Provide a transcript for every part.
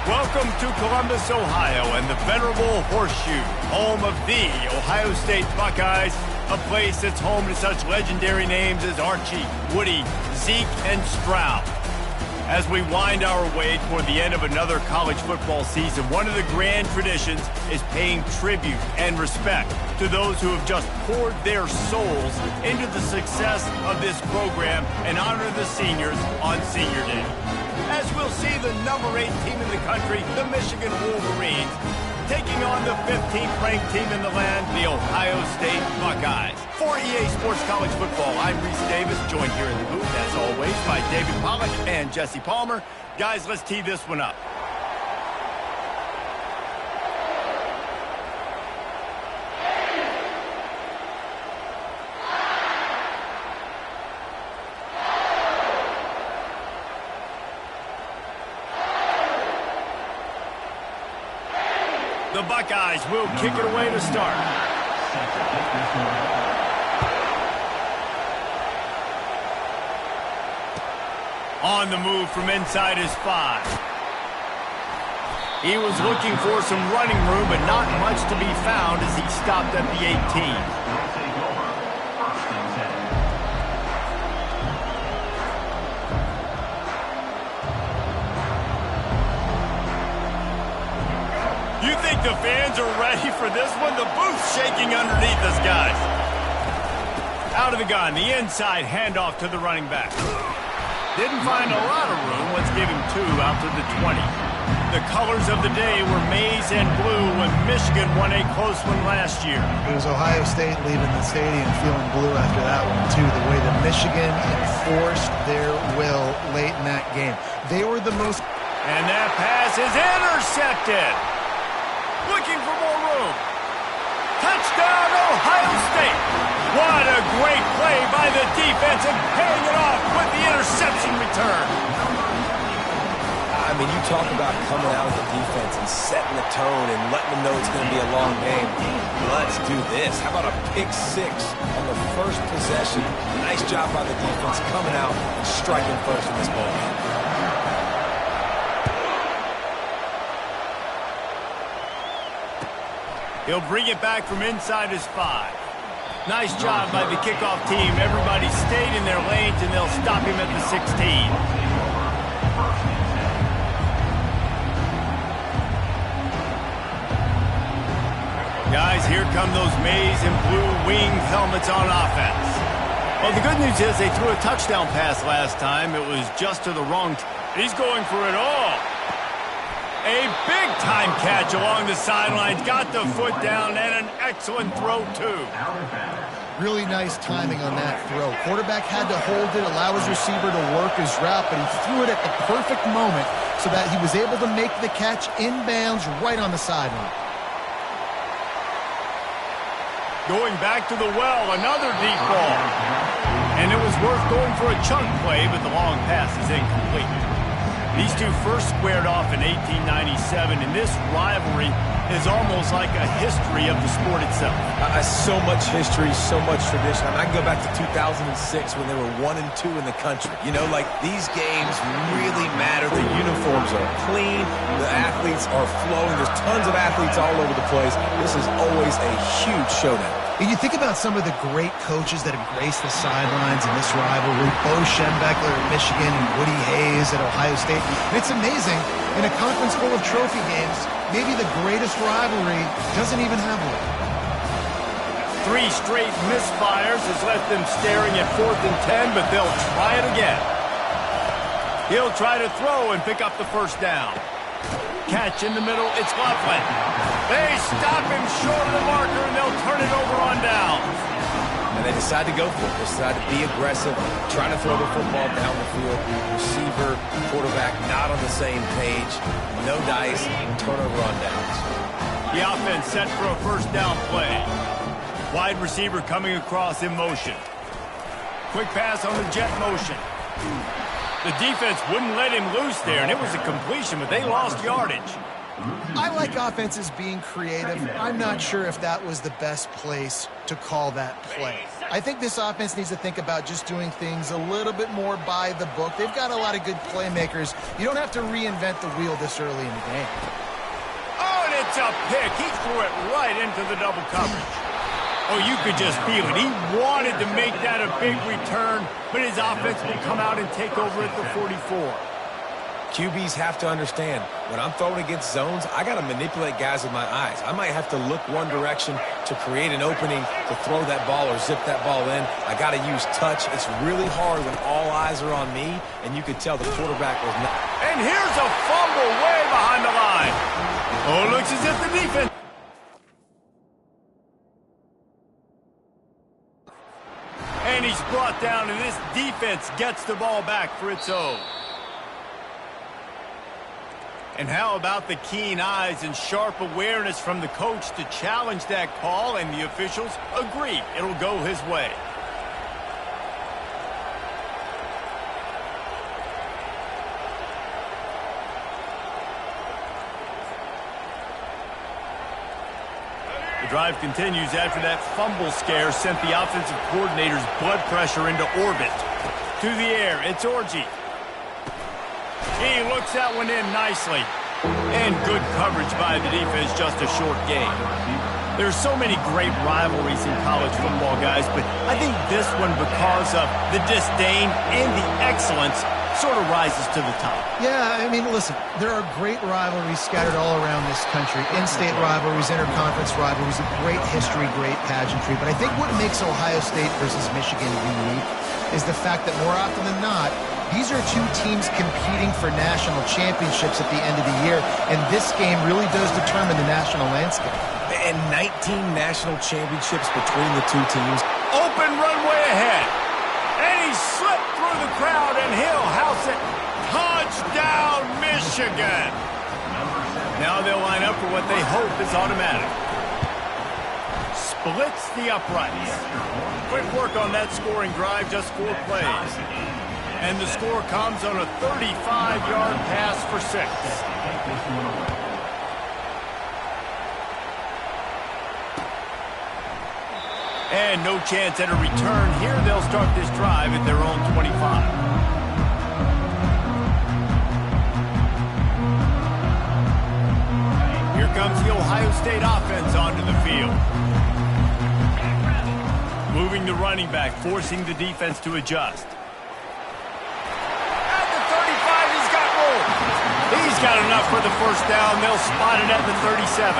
Welcome to Columbus, Ohio, and the venerable Horseshoe, home of the Ohio State Buckeyes, a place that's home to such legendary names as Archie, Woody, Zeke, and Stroud. As we wind our way toward the end of another college football season, one of the grand traditions is paying tribute and respect to those who have just poured their souls into the success of this program and honor the seniors on Senior Day. As we'll see the number 8 team in the country, the Michigan Wolverines, taking on the 15th ranked team in the land, the Ohio State Buckeyes. For EA Sports College Football, I'm Reese Davis, joined here in the booth, as always, by David Pollack and Jesse Palmer. Guys, let's tee this one up. The Buckeyes will kick it away to start. On the move from inside his 5. He was looking for some running room, but not much to be found as he stopped at the 18. You think the fans are ready for this one? The booth's shaking underneath us, guys. Out of the gun, the inside handoff to the running back. Didn't find a lot of room. Let's give him 2 out to the 20. The colors of the day were maize and blue when Michigan won a close one last year. It was Ohio State leaving the stadium feeling blue after that one, too. The way that Michigan enforced their will late in that game. They were the most... And that pass is intercepted. Looking for more room. Touchdown, Ohio State. What a great play by the defense and paying it off with the interception return. I mean, you talk about coming out of the defense and setting the tone and letting them know it's going to be a long game. Let's do this. How about a pick 6 on the first possession? Nice job by the defense coming out and striking first in this ball game. He'll bring it back from inside his 5. Nice job by the kickoff team. Everybody stayed in their lanes, and they'll stop him at the 16. Guys, here come those maize and blue winged helmets on offense. Well, the good news is they threw a touchdown pass last time. It was just to the wrong He's going for it all. A big-time catch along the sidelines. Got the foot down and an excellent throw, too. Really nice timing on that throw. Quarterback had to hold it, allow his receiver to work his route, but he threw it at the perfect moment so that he was able to make the catch inbounds right on the sideline. Going back to the well, another deep ball. And it was worth going for a chunk play, but the long pass is incomplete. These two first squared off in 1897, and this rivalry is almost like a history of the sport itself. So much history, so much tradition. I mean, I can go back to 2006 when they were 1 and 2 in the country. You know, like, these games really matter. The uniforms are clean. The athletes are flowing. There's tons of athletes all over the place. This is always a huge showdown. And you think about some of the great coaches that have graced the sidelines in this rivalry. Bo Schembechler at Michigan and Woody Hayes at Ohio State. And it's amazing, in a conference full of trophy games, maybe the greatest rivalry doesn't even have one. 3 straight misfires has left them staring at 4th and 10, but they'll try it again. He'll try to throw and pick up the first down. Catch in the middle, it's Laughlin. They stop him short of the marker, and they'll turn it over on down. And they decide to go for it. They decide to be aggressive, try to throw the football down the field. Receiver, quarterback not on the same page. No dice, turnover on downs. The offense set for a first down play. Wide receiver coming across in motion. Quick pass on the jet motion. The defense wouldn't let him loose there, and it was a completion, but they lost yardage. I like offenses being creative. I'm not sure if that was the best place to call that play. I think this offense needs to think about just doing things a little bit more by the book. They've got a lot of good playmakers. You don't have to reinvent the wheel this early in the game. Oh, and it's a pick. He threw it right into the double coverage. Oh, you could just feel it. He wanted to make that a big return, but his offense will come out and take over at the 44. QBs have to understand, when I'm throwing against zones, I got to manipulate guys with my eyes. I might have to look one direction to create an opening to throw that ball or zip that ball in. I got to use touch. It's really hard when all eyes are on me, and you could tell the quarterback was not. And here's a fumble way behind the line. Oh, it looks as if the defense. And he's brought down, and this defense gets the ball back for its own. And how about the keen eyes and sharp awareness from the coach to challenge that call, and the officials agree it'll go his way. The drive continues after that fumble scare sent the offensive coordinator's blood pressure into orbit. To the air, it's Orji. He looks that one in nicely. And good coverage by the defense, just a short gain. There's so many great rivalries in college football, guys, but I think this one, because of the disdain and the excellence, sort of rises to the top. Yeah, I mean, listen, there are great rivalries scattered all around this country. In-state rivalries, interconference rivalries, great history, great pageantry. But I think what makes Ohio State versus Michigan unique is the fact that more often than not, these are two teams competing for national championships at the end of the year, and this game really does determine the national landscape. And 19 national championships between the two teams. Open runway ahead. And he slipped through the crowd, and he'll house it. Touchdown, Michigan. Now they'll line up for what they hope is automatic. Splits the uprights. Quick work on that scoring drive, just 4 plays. And the score comes on a 35-yard pass for 6. And no chance at a return here. They'll start this drive at their own 25. Here comes the Ohio State offense onto the field. Moving the running back, forcing the defense to adjust. He's got enough for the first down. They'll spot it at the 37.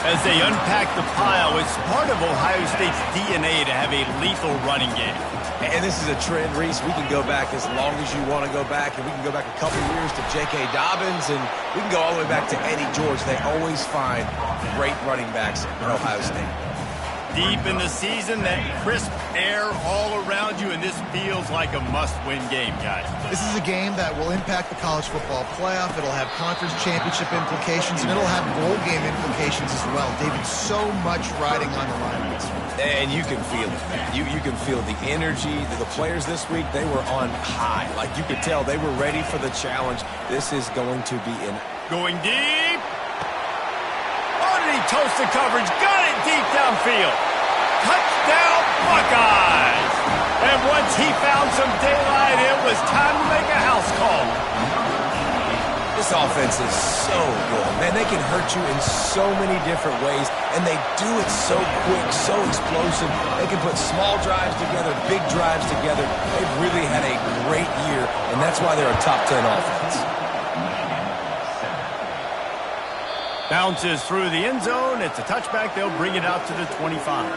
As they unpack the pile, it's part of Ohio State's DNA to have a lethal running game. And this is a trend, Reese. We can go back as long as you want to go back, and we can go back a couple years to J.K. Dobbins, and we can go all the way back to Eddie George. They always find great running backs at Ohio State. Deep in the season, that crisp air all around you, and this feels like a must-win game, guys. This is a game that will impact the college football playoff. It'll have conference championship implications, and it'll have bowl game implications as well. David, so much riding on the line this week. And you can feel it, man. You can feel the energy. The players this week, they were on high. Like, you could tell they were ready for the challenge. This is going to be an... Going deep. Oh, did he toast the coverage? Got it deep downfield. Touchdown, Buckeyes! And once he found some daylight, it was time to make a house call. This offense is so good. Man, they can hurt you in so many different ways, and they do it so quick, so explosive. They can put small drives together, big drives together. They've really had a great year, and that's why they're a top 10 offense. Bounces through the end zone. It's a touchback. They'll bring it out to the 25.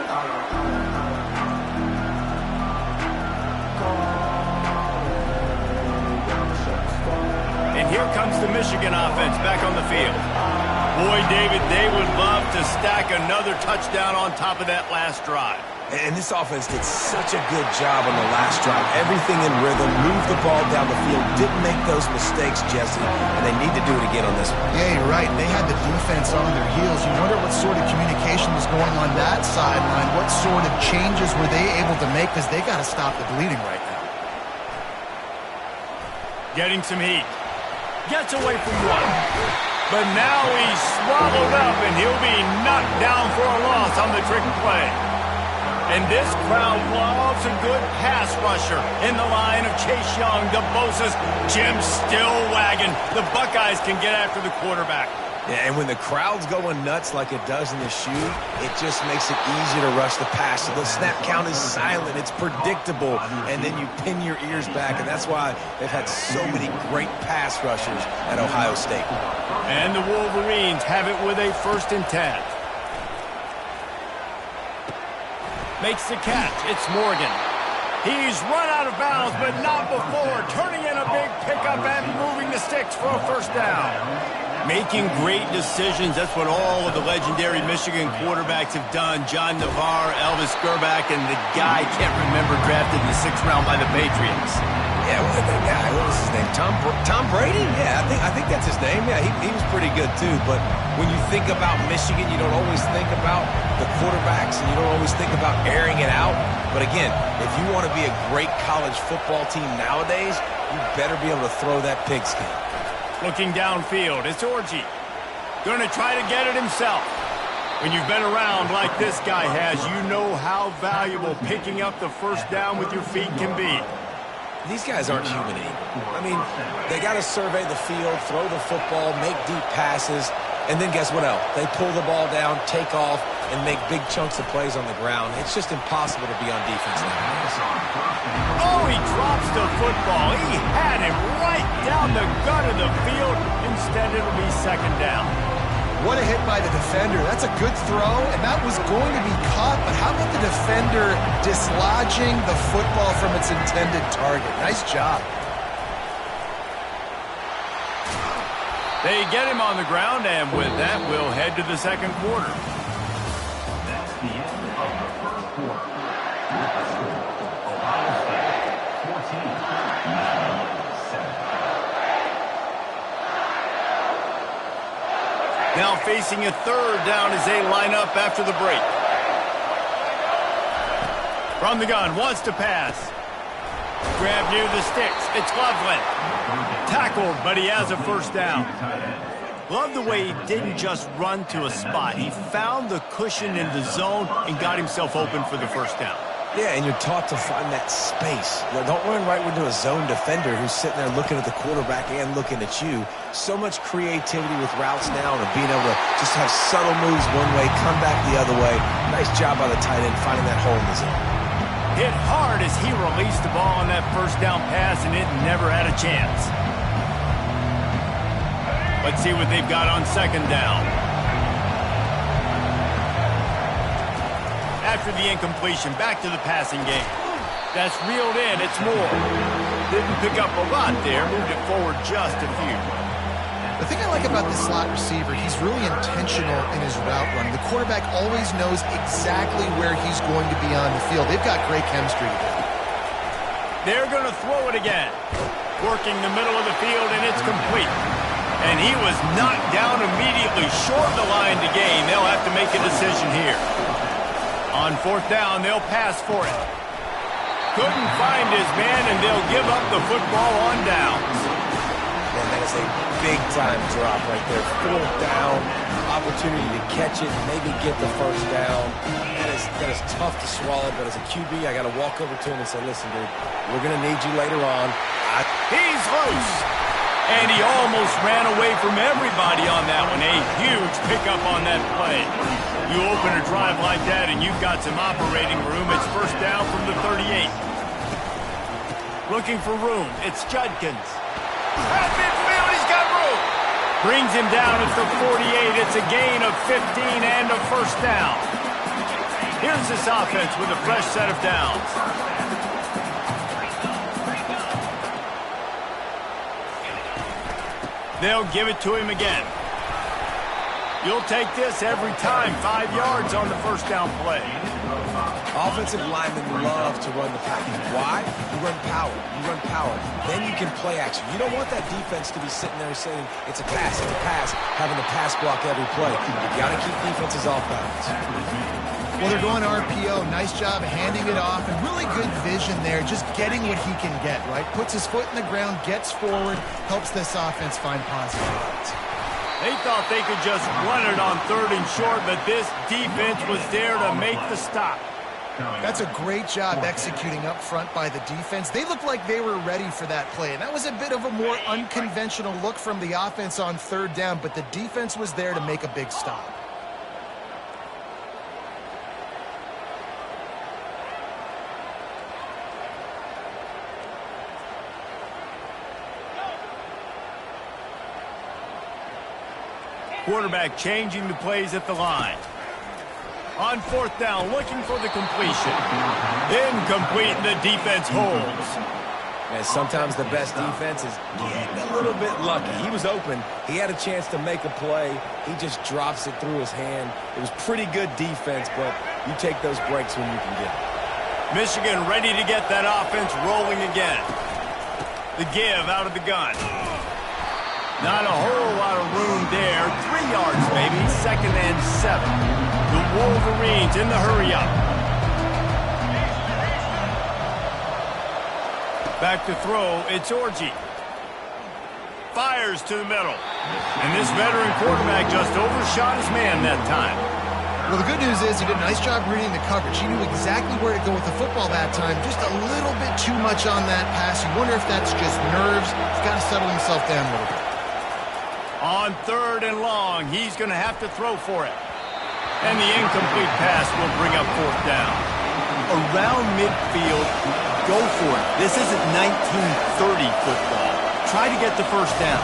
And here comes the Michigan offense back on the field. Boy, David, they would love to stack another touchdown on top of that last drive. And this offense did such a good job on the last drive. Everything in rhythm, moved the ball down the field, didn't make those mistakes, Jesse, and they need to do it again on this one. Yeah, you're right. They had the defense on their heels. You wonder what sort of communication was going on that sideline. What sort of changes were they able to make, because they got to stop the bleeding right now. Getting some heat. Gets away from one. But now he's swallowed up, and he'll be knocked down for a loss on the trick play. And this crowd loves a good pass rusher in the line of Chase Young, DeBosa's Jim still wagging. The Buckeyes can get after the quarterback. Yeah, and when the crowd's going nuts like it does in the shoe, it just makes it easier to rush the pass. So the snap count is silent. It's predictable. And then you pin your ears back. And that's why they've had so many great pass rushers at Ohio State. And the Wolverines have it with a 1st and 10. Makes the catch. It's Morgan. He's run out of bounds, but not before. Turning in a big pickup and moving the sticks for a 1st down. Making great decisions. That's what all of the legendary Michigan quarterbacks have done. John Navarre, Elvis Gerbach, and the guy, can't remember, drafted in the 6th round by the Patriots. Yeah, what was his name? Tom Brady? Yeah, I think that's his name. Yeah, he was pretty good too. But when you think about Michigan, you don't always think about the quarterbacks, and you don't always think about airing it out. But again, if you want to be a great college football team nowadays, you better be able to throw that pigskin. Looking downfield, it's Orji. Going to try to get it himself. When you've been around like this guy has, you know how valuable picking up the 1st down with your feet can be. These guys aren't human anymore. I mean, they got to survey the field, throw the football, make deep passes, and then guess what else? They pull the ball down, take off, and make big chunks of plays on the ground. It's just impossible to be on defense nowadays. Oh, he drops the football. He had him right down the gut of the field. Instead, it'll be 2nd down. What a hit by the defender. That's a good throw, and that was going to be caught, but how about the defender dislodging the football from its intended target? Nice job. They get him on the ground, and with that, we'll head to the 2nd quarter. That's the end of the 1st quarter. With the score, Ohio State 14, 7. Now facing a 3rd down as they line up after the break. From the gun, wants to pass. Grab near the sticks. It's Loveland. Tackled, but he has a 1st down. Love the way he didn't just run to a spot. He found the cushion in the zone and got himself open for the 1st down. Yeah, and you're taught to find that space. You know, don't run right into a zone defender who's sitting there looking at the quarterback and looking at you. So much creativity with routes now and being able to just have subtle moves one way, come back the other way. Nice job by the tight end finding that hole in the zone. Hit hard as he released the ball on that 1st down pass, and it never had a chance. Let's see what they've got on 2nd down. After the incompletion, back to the passing game. That's reeled in. It's Moore. Didn't pick up a lot there. Moved it forward just a few. The thing I like about this slot receiver, he's really intentional in his route running. The quarterback always knows exactly where he's going to be on the field. They've got great chemistry together. They're going to throw it again. Working the middle of the field, and it's complete. And he was knocked down immediately, short of the line to gain. They'll have to make a decision here. On 4th down, they'll pass for it. Couldn't find his man, and they'll give up the football on downs. Man, that is a big-time drop right there. 4th down, opportunity to catch it, maybe get the 1st down. That is tough to swallow, but as a QB, I got to walk over to him and say, listen, dude, we're going to need you later on. He's loose. And he almost ran away from everybody on that one. A huge pickup on that play. You open a drive like that and you've got some operating room. It's 1st down from the 38. Looking for room. It's Judkins. At midfield, he's got room. Brings him down at the 48. It's a gain of 15 and a 1st down. Here's this offense with a fresh set of downs. They'll give it to him again. You'll take this every time. 5 yards on the 1st down play. Offensive linemen love to run the package. Why? You run power. You run power. Then you can play action. You don't want that defense to be sitting there saying, it's a pass, having to pass block every play. You got to keep defenses off balance. Well, they're going RPO. Nice job handing it off, and really good vision there, just getting what he can get, right? Puts his foot in the ground, gets forward, helps this offense find positive yards. They thought they could just run it on 3rd and short, but this defense was there to make the stop. That's a great job executing up front by the defense. They looked like they were ready for that play, and that was a bit of a more unconventional look from the offense on third down, but the defense was there to make a big stop. Quarterback changing the plays at the line. On fourth down, looking for the completion. Incomplete, and the defense holds. And sometimes the best defense is getting a little bit lucky. He was open. He had a chance to make a play. He just drops it through his hand. It was pretty good defense, but you take those breaks when you can get it. Michigan ready to get that offense rolling again. The give out of the gun. Not a whole lot of room there. 3 yards, maybe. 2nd and 7. The Wolverines in the hurry-up. Back to throw, it's Orji. Fires to the middle. And this veteran quarterback just overshot his man that time. Well, the good news is he did a nice job reading the coverage. He knew exactly where to go with the football that time. Just a little bit too much on that pass. You wonder if that's just nerves. He's got to settle himself down a little bit. On 3rd and long, he's going to have to throw for it. And the incomplete pass will bring up 4th down. Around midfield, go for it. This isn't 1930 football. Try to get the first down.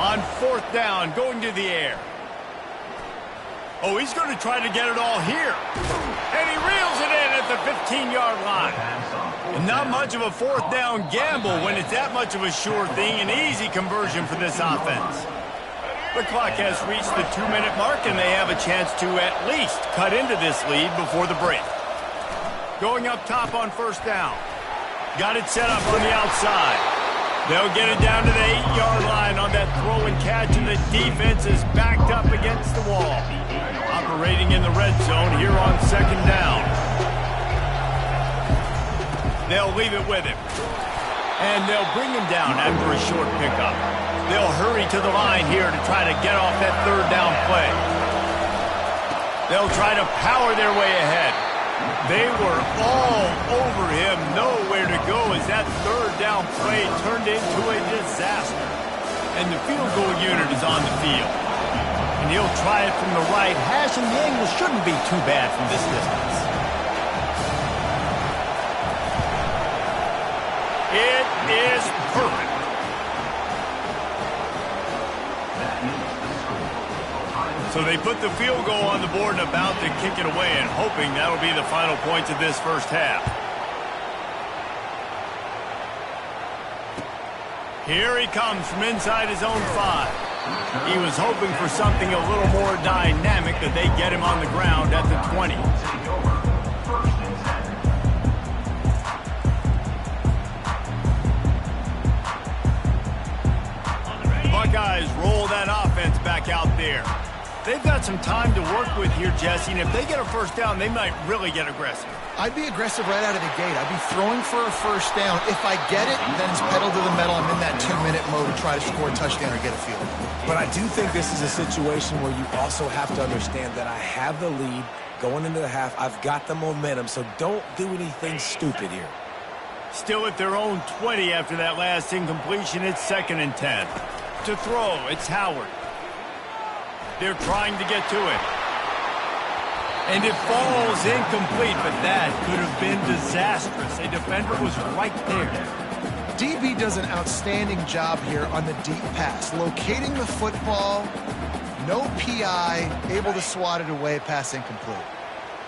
On 4th down, going to the air. Oh, he's going to try to get it all here. And he reels it in at the 15-yard line. And not much of a 4th down gamble when it's that much of a sure thing, an easy conversion for this offense. The clock has reached the 2-minute mark, and they have a chance to at least cut into this lead before the break. Going up top on 1st down. Got it set up on the outside. They'll get it down to the 8-yard line on that throw and catch, and the defense is backed up against the wall. Operating in the red zone here on 2nd down. They'll leave it with him. And they'll bring him down after a short pickup. They'll hurry to the line here to try to get off that 3rd down play. They'll try to power their way ahead. They were all over him, nowhere to go as that 3rd down play turned into a disaster. And the field goal unit is on the field. And he'll try it from the right hash, and the angle shouldn't be too bad from this distance. It is perfect. So they put the field goal on the board and about to kick it away, and hoping that'll be the final points of this first half. Here he comes from inside his own 5. He was hoping for something a little more dynamic, that they get him on the ground at the 20. Buckeyes roll that offense back out there. They've got some time to work with here, Jesse, and if they get a first down, they might really get aggressive. I'd be aggressive right out of the gate. I'd be throwing for a first down. If I get it, then it's pedal to the metal. I'm in that 2-minute mode to try to score a touchdown or get a field goal. But I do think this is a situation where you also have to understand that I have the lead going into the half. I've got the momentum, so don't do anything stupid here. Still at their own 20 after that last incompletion. It's 2nd and 10. To throw, it's Howard. They're trying to get to it. And it falls incomplete, but that could have been disastrous. A defender was right there. DB does an outstanding job here on the deep pass. Locating the football, no PI, able to swat it away, pass incomplete.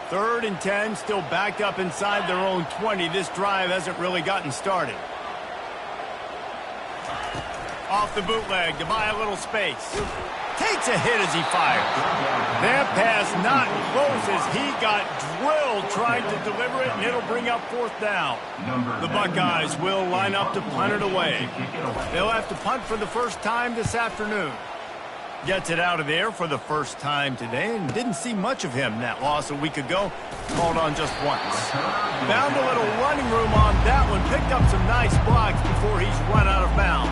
3rd and 10, still backed up inside their own 20. This drive hasn't really gotten started. Off the bootleg to buy a little space. Takes a hit as he fires. That pass not close as he got drilled trying to deliver it, and it'll bring up 4th down. The Buckeyes will line up to punt it away. They'll have to punt for the first time this afternoon. Gets it out of there for the first time today, and didn't see much of him. That loss a week ago, called on just once. Found a little running room on that one, picked up some nice blocks before he's run out of bounds.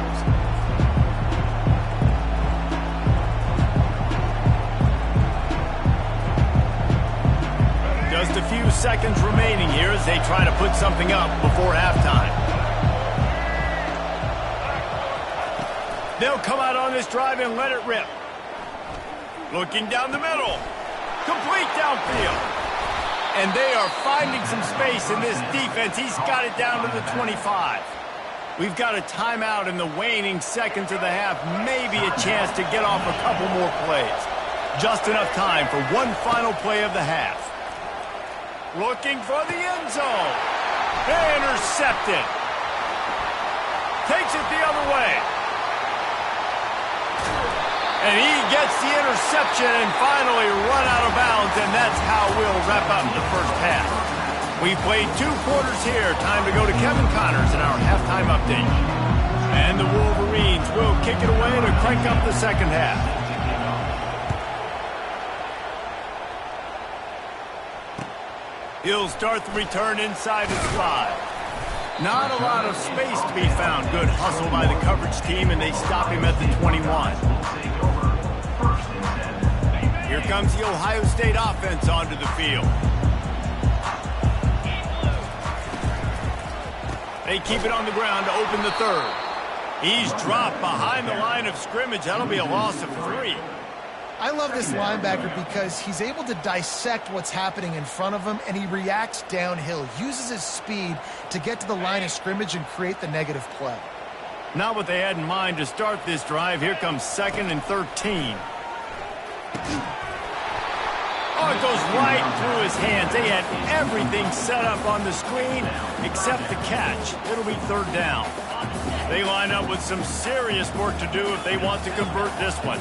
Just Just a few seconds remaining here as they try to put something up before halftime. They'll come out on this drive and let it rip. Looking down the middle. Complete downfield. And they are finding some space in this defense. He's got it down to the 25. We've got a timeout in the waning seconds of the half. Maybe a chance to get off a couple more plays. Just enough time for one final play of the half. Looking for the end zone. Intercepted. Takes it the other way. And he gets the interception and finally run out of bounds, and that's how we'll wrap up the first half. We played 2 quarters here. Time to go to Kevin Connors in our halftime update. And the Wolverines will kick it away to crank up the second half. He'll start the return inside his 5. Not a lot of space to be found. Good hustle by the coverage team, and they stop him at the 21. Here comes the Ohio State offense onto the field. They keep it on the ground to open the third. He's dropped behind the line of scrimmage. That'll be a loss of 3. I love this linebacker because he's able to dissect what's happening in front of him, and he reacts downhill, uses his speed to get to the line of scrimmage and create the negative play. Not what they had in mind to start this drive. Here comes 2nd and 13. Oh, it goes right through his hands. They had everything set up on the screen except the catch. It'll be 3rd down. They line up with some serious work to do if they want to convert this one.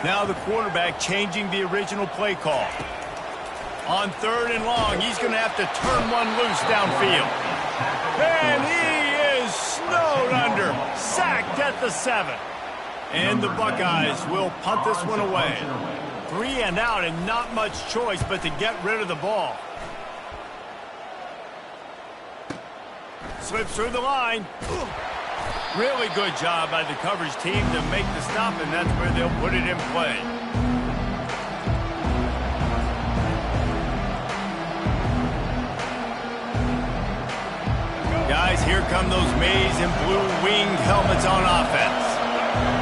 Now the quarterback changing the original play call. On 3rd and long, he's going to have to turn one loose downfield. And he is snowed under. Sacked at the 7. And the Buckeyes will punt this one away. 3 and out, and not much choice but to get rid of the ball. Slips through the line. Really good job by the coverage team to make the stop, and that's where they'll put it in play. Guys, here come those maize and blue winged helmets on offense.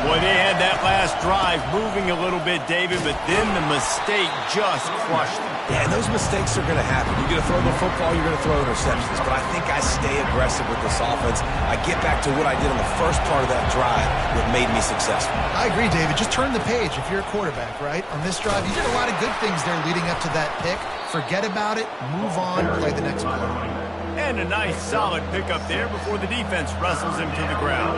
Boy, they had that last drive moving a little bit, David, but then the mistake just crushed them. Yeah, and those mistakes are going to happen. You're going to throw the football, you're going to throw interceptions. But I think I stay aggressive with this offense. I get back to what I did in the first part of that drive that made me successful. I agree, David. Just turn the page if you're a quarterback, right? On this drive, you did a lot of good things there leading up to that pick. Forget about it, move on, play the next play. And a nice, solid pickup there before the defense wrestles him to the ground.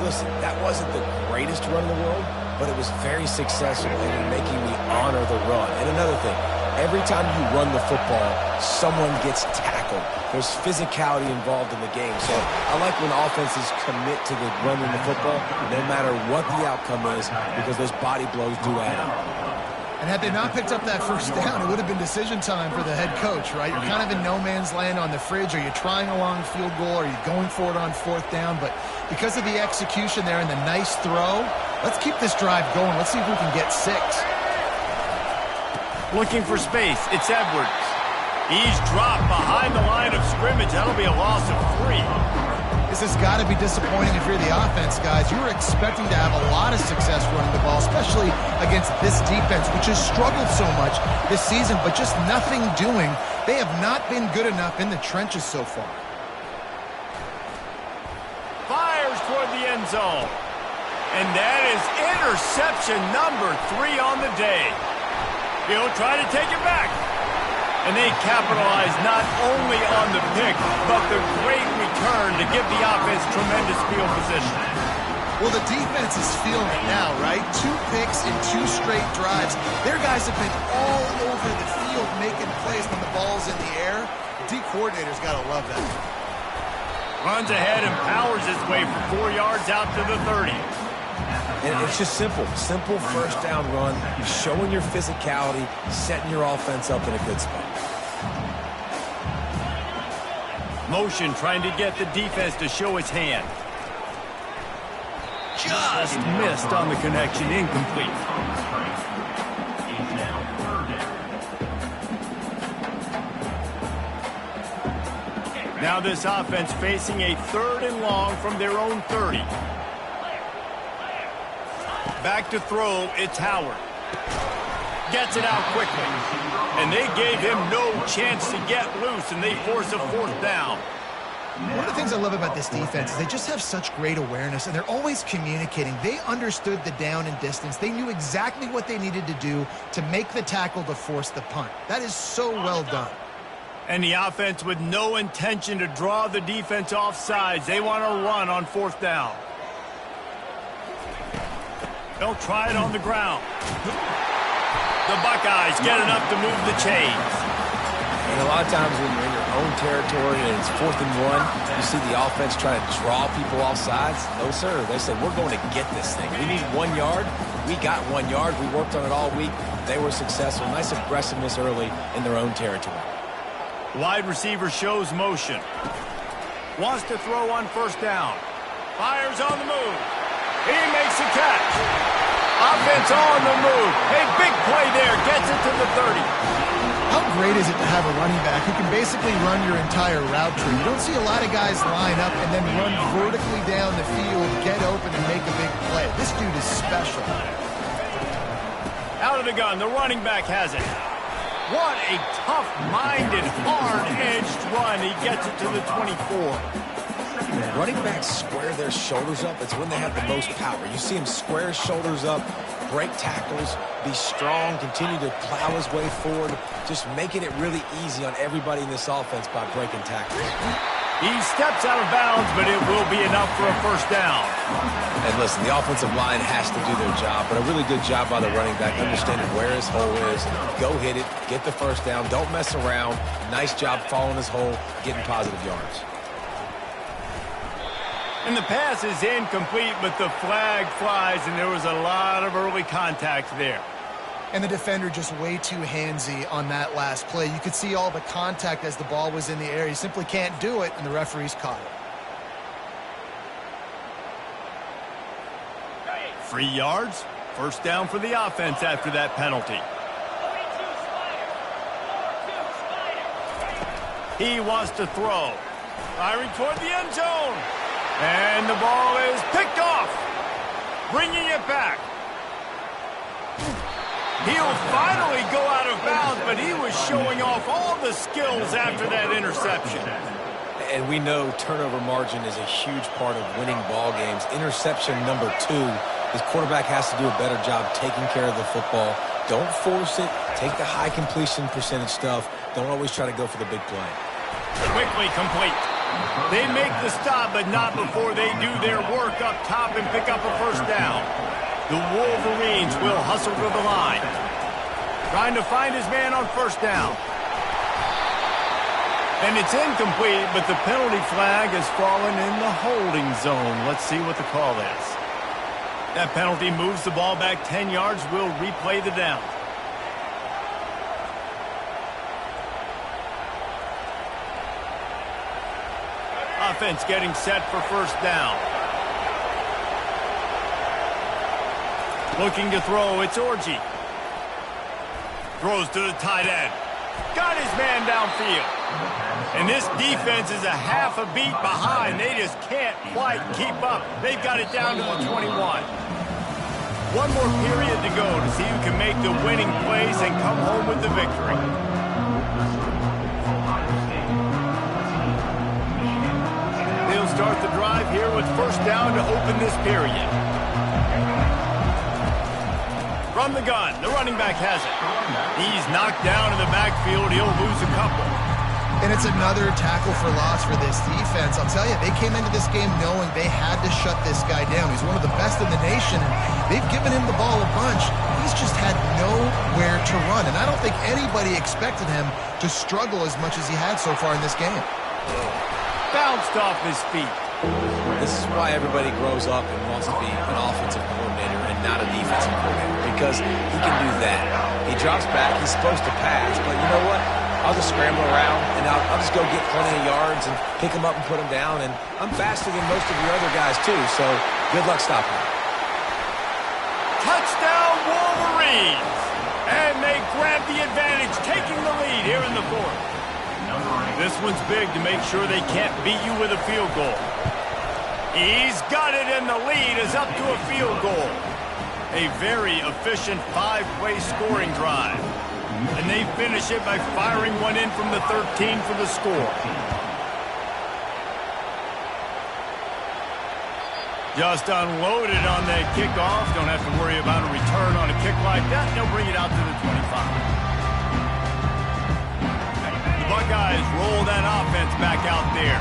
Listen, that wasn't the greatest run in the world, but it was very successful in making me honor the run. And another thing, every time you run the football, someone gets tackled. There's physicality involved in the game. So I like when offenses commit to the running the football, no matter what the outcome is, because those body blows do add up. And had they not picked up that first down, it would have been decision time for the head coach, right? You're kind of in no man's land on the fridge. Are you trying a long field goal? Are you going for it on 4th down? But because of the execution there and the nice throw, let's keep this drive going. Let's see if we can get 6. Looking for space. It's Edwards. He's dropped behind the line of scrimmage. That'll be a loss of 3. This has got to be disappointing if you're the offense, guys. You were expecting to have a lot of success running the ball, especially against this defense, which has struggled so much this season, but just nothing doing. They have not been good enough in the trenches so far. Fires toward the end zone. And that is interception number 3 on the day. He'll try to take it back. And they capitalize not only on the pick, but the great return to give the offense tremendous field position. Well, the defense is feeling it now, right? 2 picks in 2 straight drives. Their guys have been all over the field making plays when the ball's in the air. The D coordinator's got to love that. Runs ahead and powers his way for 4 yards out to the 30. And it's just simple. Simple first down run. You're showing your physicality, setting your offense up in a good spot. Motion trying to get the defense to show its hand. Just missed on the connection, incomplete. Now this offense facing a 3rd and long from their own 30. Back to throw, it's Howard. Gets it out quickly. And they gave him no chance to get loose, and they force a 4th down. One of the things I love about this defense is they just have such great awareness, and they're always communicating. They understood the down and distance. They knew exactly what they needed to do to make the tackle to force the punt. That is so well done. And the offense with no intention to draw the defense off sides. They want to run on 4th down. They'll try it on the ground. The Buckeyes get enough to move the chains. And a lot of times when you're in your own territory and it's 4th and 1, you see the offense try to draw people off sides. No, sir. They said, we're going to get this thing. We need 1 yard. We got 1 yard. We worked on it all week. They were successful. Nice aggressiveness early in their own territory. Wide receiver shows motion. Wants to throw on 1st down. Fires on the move. He makes a catch. Offense on the move. A big play there. Gets it to the 30. How great is it to have a running back who can basically run your entire route tree? You don't see a lot of guys line up and then run vertically down the field, get open, and make a big play. This dude is special. Out of the gun, the running back has it. What a tough-minded, hard-edged run. He gets it to the 24. Running backs square their shoulders up. It's when they have the most power. You see him square his shoulders up, break tackles, be strong, continue to plow his way forward, just making it really easy on everybody in this offense by breaking tackles. He steps out of bounds, but it will be enough for a 1st down. And listen, the offensive line has to do their job, but a really good job by the running back, understanding where his hole is. Go hit it, get the 1st down, don't mess around. Nice job following his hole, getting positive yards. And the pass is incomplete, but the flag flies, and there was a lot of early contact there. And the defender just way too handsy on that last play. You could see all the contact as the ball was in the air. He simply can't do it, and the referees caught it. 3 yards. 1st down for the offense after that penalty. He wants to throw. Firing toward the end zone. And the ball is picked off. Bringing it back. He'll finally go out of bounds, but he was showing off all the skills after that interception. And we know turnover margin is a huge part of winning ball games. Interception number 2. His quarterback has to do a better job taking care of the football. Don't force it. Take the high completion percentage stuff. Don't always try to go for the big play. Quickly complete. They make the stop, but not before they do their work up top and pick up a 1st down. The Wolverines will hustle to the line. Trying to find his man on 1st down. And it's incomplete, but the penalty flag has fallen in the holding zone. Let's see what the call is. That penalty moves the ball back 10 yards. We'll replay the down. Offense getting set for 1st down. Looking to throw, it's Orji. Throws to the tight end. Got his man downfield. And this defense is a half a beat behind. They just can't quite keep up. They've got it down to the 21. One more period to go to see who can make the winning plays and come home with the victory. They'll start the drive here with 1st down to open this period. From the gun, the running back has it. He's knocked down in the backfield. He'll lose a couple. And it's another tackle for loss for this defense. I'll tell you, they came into this game knowing they had to shut this guy down. He's one of the best in the nation, and they've given him the ball a bunch. He's just had nowhere to run, and I don't think anybody expected him to struggle as much as he had so far in this game. Bounced off his feet. This is why everybody grows up and wants to be an offensive coordinator and not a defensive coordinator, because he can do that. He drops back, he's supposed to pass, but you know what? I'll just scramble around, and I'll just go get plenty of yards and pick them up and put them down, and I'm faster than most of your other guys, too, so good luck stopping me. Touchdown, Wolverines! And they grab the advantage, taking the lead here in the 4th. This one's big to make sure they can't beat you with a field goal. He's got it, and the lead is up to a field goal. A very efficient 5-play scoring drive. And they finish it by firing one in from the 13 for the score. Just unloaded on that kickoff. Don't have to worry about a return on a kick like that. They'll bring it out to the 25. The Buckeyes roll that offense back out there.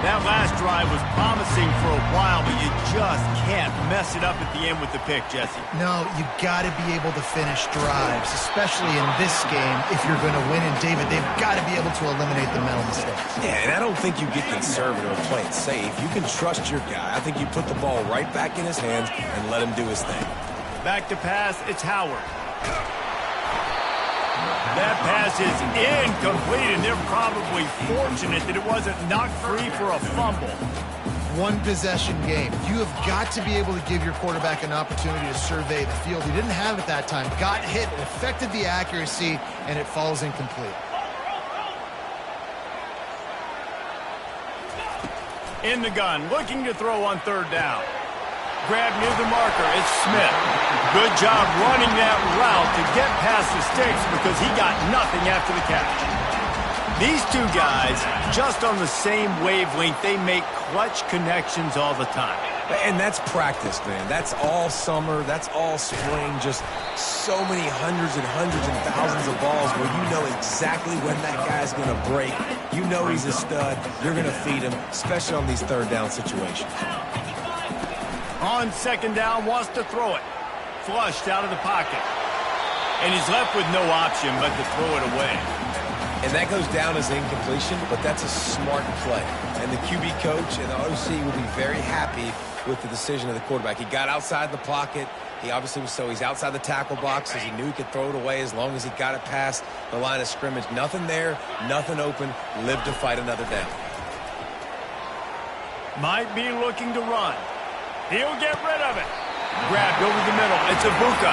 That last drive was promising for a while, but you just can't mess it up at the end with the pick, Jesse. No, you got to be able to finish drives, especially in this game if you're going to win. And, David, they've got to be able to eliminate the mental mistakes. Yeah, and I don't think you get conservative or play it safe. You can trust your guy. I think you put the ball right back in his hands and let him do his thing. Back to pass, it's Howard. That pass is incomplete, and they're probably fortunate that it wasn't knocked free for a fumble. One-possession game. You have got to be able to give your quarterback an opportunity to survey the field. He didn't have it that time. Got hit, it affected the accuracy, and it falls incomplete. In the gun, looking to throw on third down. Grab near the marker, it's Smith. Good job running that route to get past the sticks because he got nothing after the catch. These two guys, just on the same wavelength, they make clutch connections all the time. And that's practice, man. That's all summer. That's all spring. Just so many hundreds and thousands of balls where you know exactly when that guy's going to break. You know he's a stud. You're going to feed him, especially on these third down situations. On second down, wants to throw it. Flushed out of the pocket. And he's left with no option but to throw it away. And that goes down as incompletion, but that's a smart play. And the QB coach and the OC will be very happy with the decision of the quarterback. He got outside the pocket. He obviously was he's outside the tackle box as he knew he could throw it away as long as he got it past the line of scrimmage. Nothing there, nothing open. Live to fight another down. Might be looking to run. He'll get rid of it. Grabbed over the middle. It's Ibuka.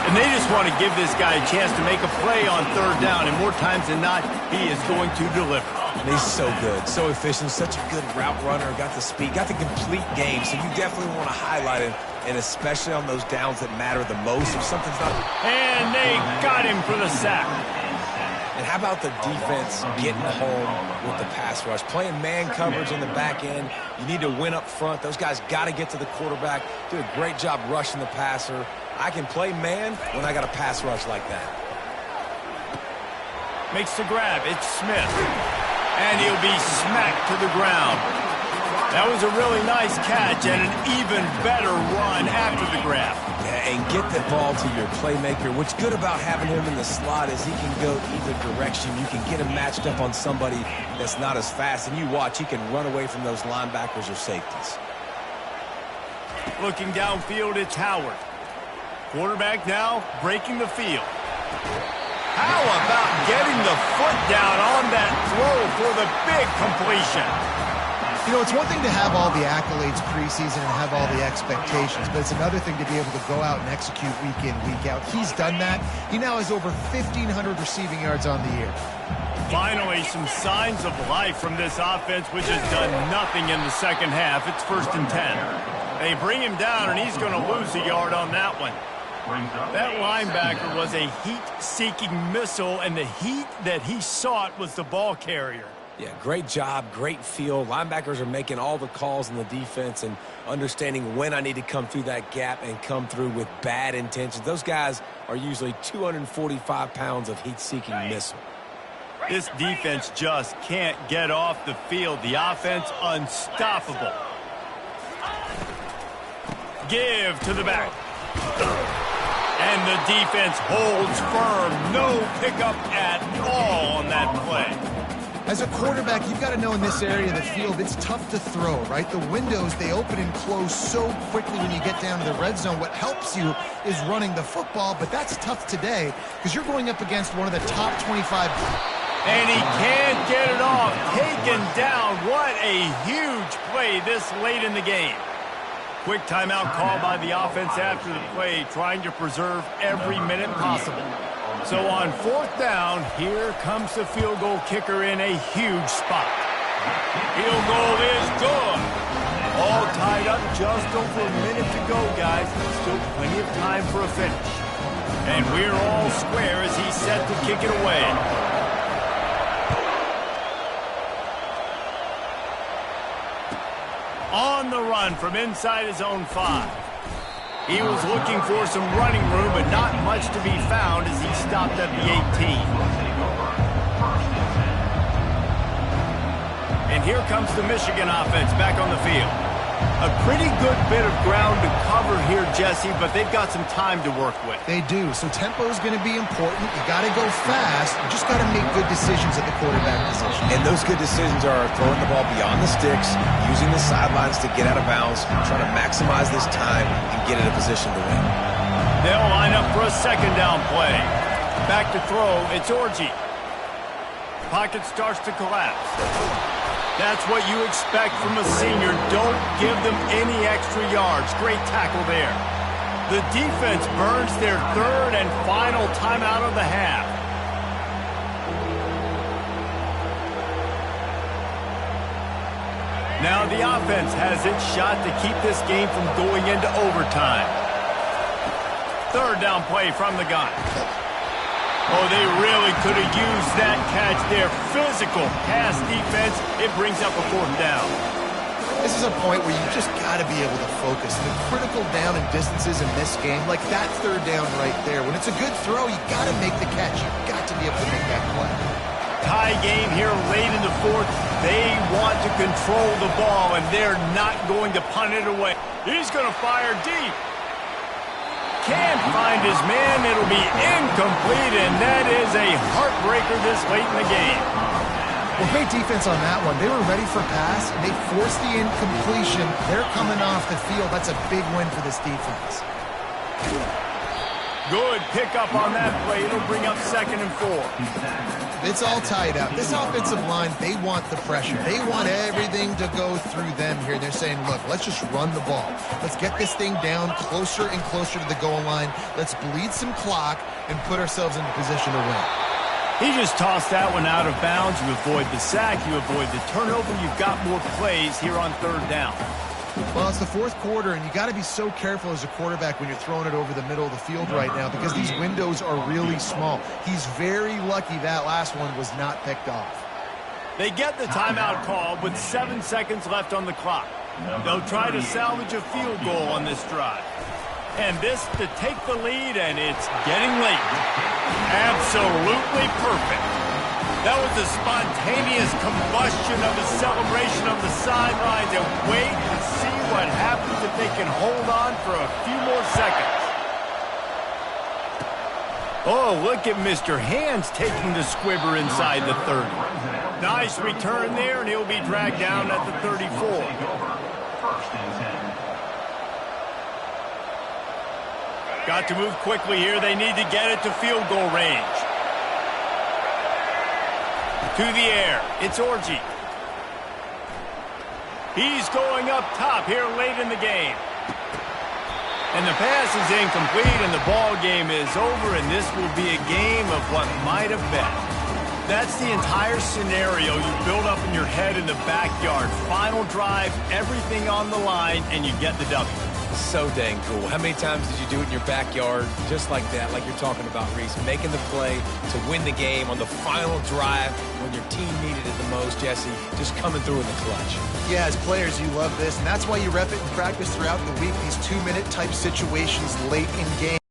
And they just want to give this guy a chance to make a play on third down. And more times than not, he is going to deliver. And he's so good, so efficient, such a good route runner. Got the speed, got the complete game. So you definitely want to highlight him, and especially on those downs that matter the most. If something's not... And they got him for the sack. And how about the defense getting home with the pass rush? Playing man coverage in the back end. You need to win up front. Those guys got to get to the quarterback. Do a great job rushing the passer. I can play man when I got a pass rush like that. Makes the grab. It's Smith. And he'll be smacked to the ground. That was a really nice catch and an even better run after the grab. Yeah, and get the ball to your playmaker. What's good about having him in the slot is he can go either direction. You can get him matched up on somebody that's not as fast. And you watch, he can run away from those linebackers or safeties. Looking downfield, it's Howard. Quarterback now breaking the field. How about getting the foot down on that throw for the big completion? You know, it's one thing to have all the accolades preseason and have all the expectations, but it's another thing to be able to go out and execute week in, week out. He's done that. He now has over 1,500 receiving yards on the year. Finally, some signs of life from this offense, which has done nothing in the second half. It's 1st and 10. They bring him down, and he's going to lose a yard on that one. That linebacker was a heat-seeking missile, and the heat that he sought was the ball carrier. Yeah, great job, great feel. Linebackers are making all the calls in the defense and understanding when I need to come through that gap and come through with bad intentions. Those guys are usually 245 pounds of heat-seeking missile. This defense just can't get off the field. The offense unstoppable. Give to the back. And the defense holds firm. No pickup at all on that play. As a quarterback, you've got to know in this area of the field, it's tough to throw, right? The windows, they open and close so quickly when you get down to the red zone. What helps you is running the football, but that's tough today because you're going up against one of the top 25. And he can't get it off. Taken down. What a huge play this late in the game. Quick timeout called by the offense after the play, trying to preserve every minute possible. So on 4th down, here comes the field goal kicker in a huge spot. Field goal is good. All tied up, just over a minute to go, guys. Still plenty of time for a finish. And we're all square as he's set to kick it away. On the run from inside his own 5. He was looking for some running room, but not much to be found as he stopped at the 18. And here comes the Michigan offense back on the field. A pretty good bit of ground to cover here, Jesse, but they've got some time to work with. They do, so tempo is going to be important. You got to go fast. You just got to make good decisions at the quarterback position. And those good decisions are throwing the ball beyond the sticks, using the sidelines to get out of bounds, trying to maximize this time and get in a position to win. They'll line up for a 2nd down play. Back to throw, it's Orji. Pocket starts to collapse. That's what you expect from a senior. Don't give them any extra yards. Great tackle there. The defense burns their 3rd and final timeout of the half. Now the offense has its shot to keep this game from going into overtime. 3rd down play from the gun. Oh, they really could have used that catch there. Physical pass defense. It brings up a 4th down. This is a point where you just got to be able to focus. The critical down and distances in this game, like that 3rd down right there. When it's a good throw, you got to make the catch. You got to be able to make that play. Tie game here late in the 4th. They want to control the ball, and they're not going to punt it away. He's going to fire deep. Can't find his man. It'll be incomplete, and that is a heartbreaker this late in the game. Well, great defense on that one. They were ready for pass, and they forced the incompletion. They're coming off the field. That's a big win for this defense. Good pickup on that play. It'll bring up 2nd and 4. It's all tied up. This offensive line, they want the pressure. They want everything to go through them here. They're saying, look, let's just run the ball. Let's get this thing down closer and closer to the goal line. Let's bleed some clock and put ourselves in a position to win. He just tossed that one out of bounds. You avoid the sack. You avoid the turnover. You've got more plays here on 3rd down. Well, it's the 4th quarter, and you got to be so careful as a quarterback when you're throwing it over the middle of the field right now because these windows are really small. He's very lucky that last one was not picked off. They get the timeout call with 7 seconds left on the clock. They'll try to salvage a field goal on this drive. And this to take the lead, and it's getting late. Absolutely perfect. That was a spontaneous combustion of a celebration of the sidelines, and wait to see what happens if they can hold on for a few more seconds. Oh, look at Mr. Hands taking the squibber inside the 30. Nice return there, and he'll be dragged down at the 34. Got to move quickly here. They need to get it to field goal range. To the air, it's Orji. He's going up top here late in the game. And the pass is incomplete, and the ball game is over, and this will be a game of what might have been. That's the entire scenario you build up in your head in the backyard. Final drive, everything on the line, and you get the W. So dang cool. How many times did you do it in your backyard just like that, like you're talking about, Reese? Making the play to win the game on the final drive when your team needed it the most, Jesse, just coming through in the clutch. Yeah, as players, you love this, and that's why you rep it in practice throughout the week, these 2-minute type situations late in game.